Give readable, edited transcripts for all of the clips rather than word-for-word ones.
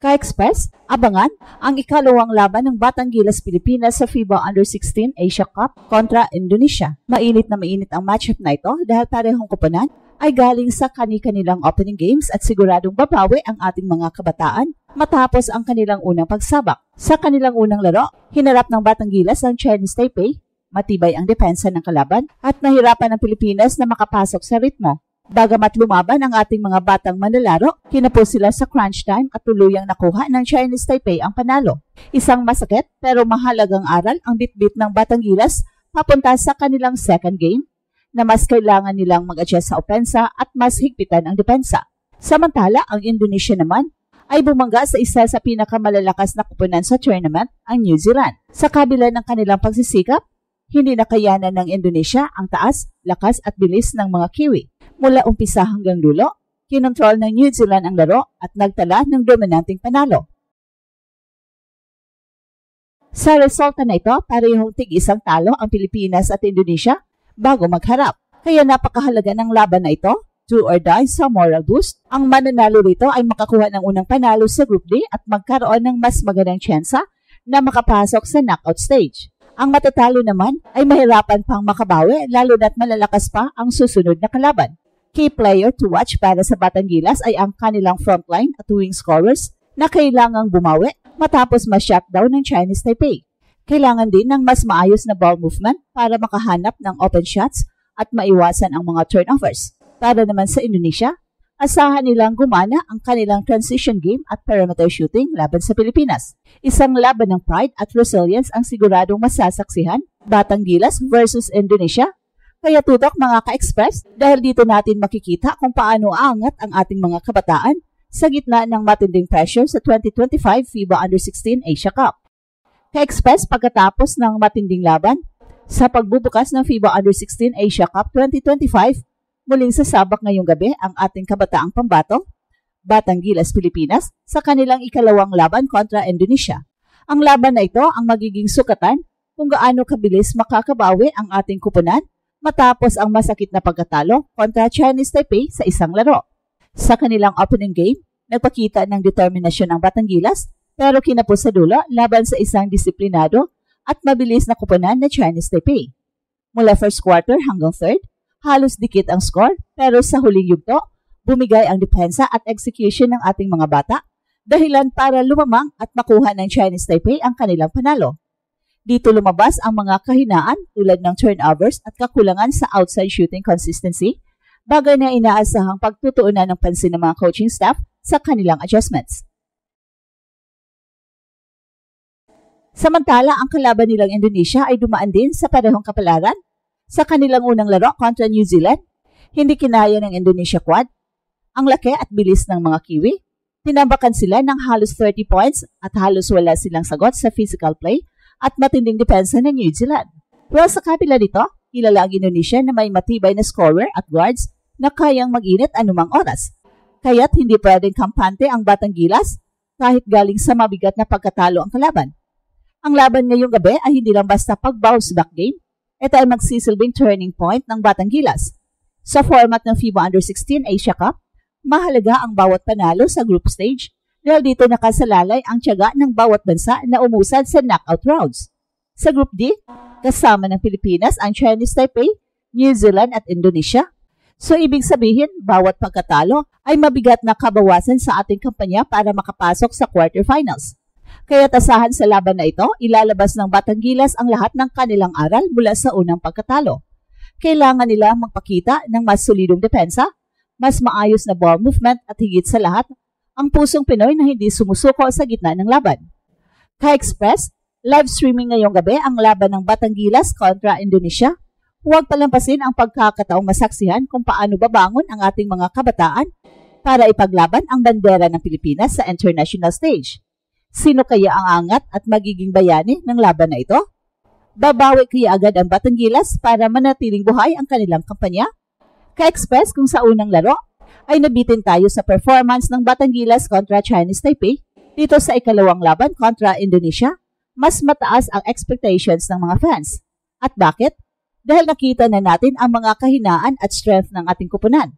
Ka-Express, abangan ang ikalawang laban ng Batang Gilas Pilipinas sa FIBA Under-16 Asia Cup kontra Indonesia. Mainit na mainit ang matchup na ito dahil parehong koponan ay galing sa kani-kanilang opening games at siguradong babawi ang ating mga kabataan matapos ang kanilang unang pagsabak. Sa kanilang unang laro, hinarap ng Batang Gilas ang Chinese Taipei, matibay ang depensa ng kalaban at nahirapan ang Pilipinas na makapasok sa ritmo. Bagamat lumaban ang ating mga batang manlalaro, kinapos sila sa crunch time at tuluyang nakuha ng Chinese Taipei ang panalo. Isang masakit pero mahalagang aral ang bitbit ng Batang Gilas papunta sa kanilang second game na mas kailangan nilang mag-adjust sa opensa at mas higpitan ang depensa. Samantala, ang Indonesia naman ay bumangga sa isa sa pinakamalalakas na koponan sa tournament, ang New Zealand. Sa kabila ng kanilang pagsisikap, hindi nakayanan ng Indonesia ang taas, lakas at bilis ng mga Kiwi. Mula umpisa hanggang dulo, kinontrol ng New Zealand ang laro at nagtala ng dominanting panalo. Sa resulta na ito, parehong tig-isang talo ang Pilipinas at Indonesia bago magharap. Kaya napakahalaga ng laban na ito, do or die sa moral boost. Ang mananalo rito ay makakuha ng unang panalo sa Group D at magkaroon ng mas magandang tsansa na makapasok sa knockout stage. Ang matatalo naman ay mahirapan pang makabawi lalo na't malalakas pa ang susunod na kalaban. Key player to watch para sa Batang Gilas ay ang kanilang frontline at wing scorers na kailangang bumawi matapos ma-shutdown ng Chinese Taipei. Kailangan din ng mas maayos na ball movement para makahanap ng open shots at maiwasan ang mga turnovers. Para naman sa Indonesia, asahan nilang gumana ang kanilang transition game at perimeter shooting laban sa Pilipinas. Isang laban ng pride at resilience ang siguradong masasaksihan, Batang Gilas versus Indonesia. Kaya tutok mga ka-Express dahil dito natin makikita kung paano aangat ang ating mga kabataan sa gitna ng matinding pressure sa 2025 FIBA Under-16 Asia Cup. Ka-Express, pagkatapos ng matinding laban sa pagbubukas ng FIBA Under-16 Asia Cup 2025, muling sasabak ngayong gabi ang ating kabataang pambato, Batang Gilas Pilipinas, sa kanilang ikalawang laban kontra Indonesia. Ang laban na ito ang magiging sukatan kung gaano kabilis makakabawi ang ating kupunan matapos ang masakit na pagkatalo kontra Chinese Taipei sa isang laro. Sa kanilang opening game, nagpakita ng determinasyon ang Batang Gilas pero kinapos sa dulo laban sa isang disiplinado at mabilis na kupunan na Chinese Taipei. Mula first quarter hanggang third, halos dikit ang score pero sa huling yugto, bumigay ang depensa at execution ng ating mga bata dahilan para lumamang at makuha ng Chinese Taipei ang kanilang panalo. Dito lumabas ang mga kahinaan tulad ng turnovers at kakulangan sa outside shooting consistency, bagay na inaasahang pagtutuunan ng pansin ng mga coaching staff sa kanilang adjustments. Samantala, ang kalaban nilang Indonesia ay dumaan din sa parehong kapalaran. Sa kanilang unang laro kontra New Zealand, hindi kinaya ng Indonesia quad ang laki at bilis ng mga Kiwi. Tinambakan sila ng halos 30 points at halos wala silang sagot sa physical play at matinding depensa ng New Zealand. Pero sa kabila nito, kilala ang Indonesia na may matibay na scorer at guards na kayang mag-init anumang oras. Kaya't hindi pwedeng kampante ang Batang Gilas kahit galing sa mabigat na pagkatalo ang kalaban. Ang laban ngayong gabi ay hindi lang basta pag-bounce back game, ito ay magsisilbing turning point ng Batang Gilas. Sa format ng FIBA Under-16 Asia Cup, mahalaga ang bawat panalo sa group stage dahil dito nakasalalay ang tiyaga ng bawat bansa na umusad sa knockout rounds. Sa Group D, kasama ng Pilipinas ang Chinese Taipei, New Zealand at Indonesia. So ibig sabihin, bawat pagkatalo ay mabigat na kabawasan sa ating kampanya para makapasok sa quarterfinals. Kaya tasahan sa laban na ito, ilalabas ng Batang Gilas ang lahat ng kanilang aral mula sa unang pagkatalo. Kailangan nila magpakita ng mas solidong depensa, mas maayos na ball movement at higit sa lahat, ang pusong Pinoy na hindi sumusuko sa gitna ng laban. Ka-Express, live streaming ngayong gabi ang laban ng Batang Gilas kontra Indonesia. Huwag palampasin ang pagkakataong masaksihan kung paano babangon ang ating mga kabataan para ipaglaban ang bandera ng Pilipinas sa international stage. Sino kaya ang angat at magiging bayani ng laban na ito? Babawi kaya agad ang Batang Gilas para manatiling buhay ang kanilang kampanya? Ka-Express, kung sa unang laro ay nabitin tayo sa performance ng Batang Gilas kontra Chinese Taipei, dito sa ikalawang laban kontra Indonesia, mas mataas ang expectations ng mga fans. At bakit? Dahil nakita na natin ang mga kahinaan at strength ng ating kupunan.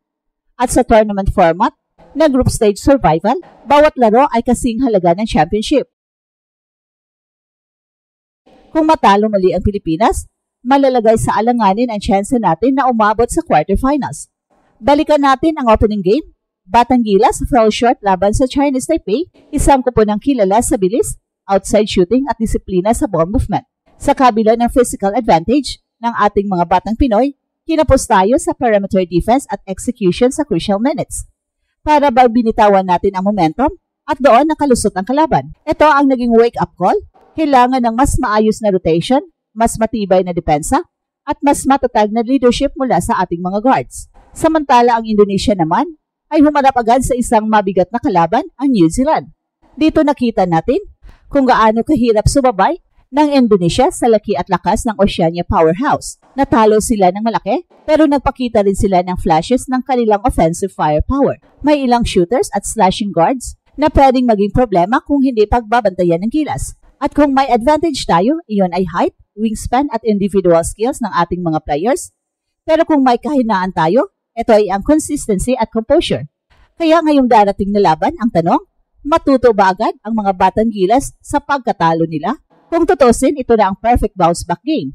At sa tournament format, na group stage survival. Bawat laro ay kasing halaga ng championship. Kung matalo mali ang Pilipinas, malalagay sa alanganin ang chance natin na umabot sa quarterfinals. Balikan natin ang opening game. Batangilas fell short laban sa Chinese Taipei, isang kupunang kilala sa bilis, outside shooting at disiplina sa ball movement. Sa kabila ng physical advantage ng ating mga batang Pinoy, kinapos tayo sa perimeter defense at execution sa crucial minutes. Para ba binitawan natin ang momentum at doon nakalusot ang kalaban. Ito ang naging wake-up call. Kailangan ng mas maayos na rotation, mas matibay na depensa, at mas matatag na leadership mula sa ating mga guards. Samantala ang Indonesia naman ay humarap agad sa isang mabigat na kalaban, ang New Zealand. Dito nakita natin kung gaano kahirap sumabay ng Indonesia sa laki at lakas ng Oceania Powerhouse. Natalo sila ng malaki pero nagpakita rin sila ng flashes ng kanilang offensive firepower. May ilang shooters at slashing guards na pwedeng maging problema kung hindi pagbabantayan ng gilas. At kung may advantage tayo, iyon ay height, wingspan at individual skills ng ating mga players. Pero kung may kahinaan tayo, ito ay ang consistency at composure. Kaya ngayong darating na laban, ang tanong, matuto ba agad ang mga batang gilas sa pagkatalo nila? Kung tutusin, ito na ang perfect bounce-back game.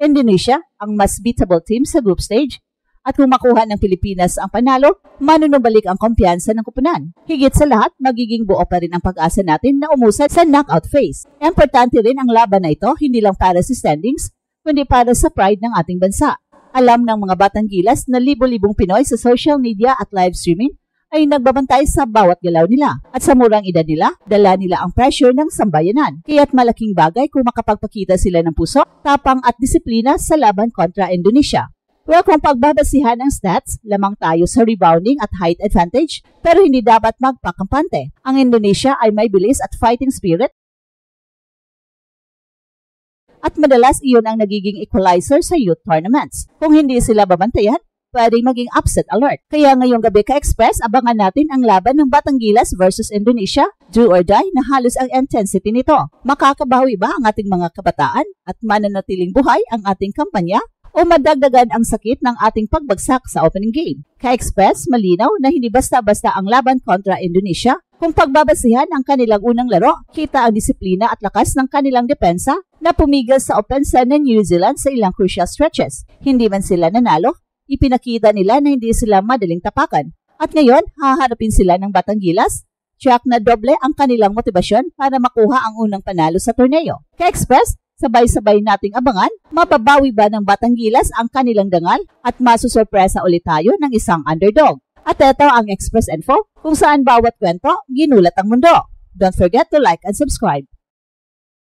Indonesia, ang mas beatable team sa group stage. At kung makuha ng Pilipinas ang panalo, manunubalik ang kumpiyansa ng kupunan. Higit sa lahat, magiging buo pa rin ang pag-asa natin na umusad sa knockout phase. Importante rin ang laban na ito, hindi lang para sa standings, kundi para sa pride ng ating bansa. Alam ng mga batang gilas na libo-libong Pinoy sa social media at live streaming ay nagbabantay sa bawat galaw nila. At sa murang edad nila, dala nila ang pressure ng sambayanan. Kaya't malaking bagay kung makapagpakita sila ng puso, tapang at disiplina sa laban kontra Indonesia. Well, kung pagbabasihan ang stats, lamang tayo sa rebounding at height advantage, pero hindi dapat magpakampante. Ang Indonesia ay may bilis at fighting spirit, at madalas iyon ang nagiging equalizer sa youth tournaments. Kung hindi sila babantayan, pwedeng maging upset alert. Kaya ngayong gabi ka-express, abangan natin ang laban ng Batangilas versus Indonesia, do or die na halos ang intensity nito. Makakabawi ba ang ating mga kabataan at mananatiling buhay ang ating kampanya? O madagdagan ang sakit ng ating pagbagsak sa opening game? Ka-express, malinaw na hindi basta-basta ang laban kontra Indonesia. Kung pagbabasihan ang kanilang unang laro, kita ang disiplina at lakas ng kanilang depensa na pumigil sa opensa ng New Zealand sa ilang crucial stretches. Hindi man sila nanalo, ipinakita nila na hindi sila madaling tapakan. At ngayon, haharapin sila ng Batangilas. Tiyak na doble ang kanilang motibasyon para makuha ang unang panalo sa torneo. Ka-express, sabay-sabay nating abangan, mababawi ba ng Batangilas ang kanilang dangal at masusurpresa ulit tayo ng isang underdog. At ito ang Express Info, kung saan bawat kwento, ginulat ang mundo. Don't forget to like and subscribe.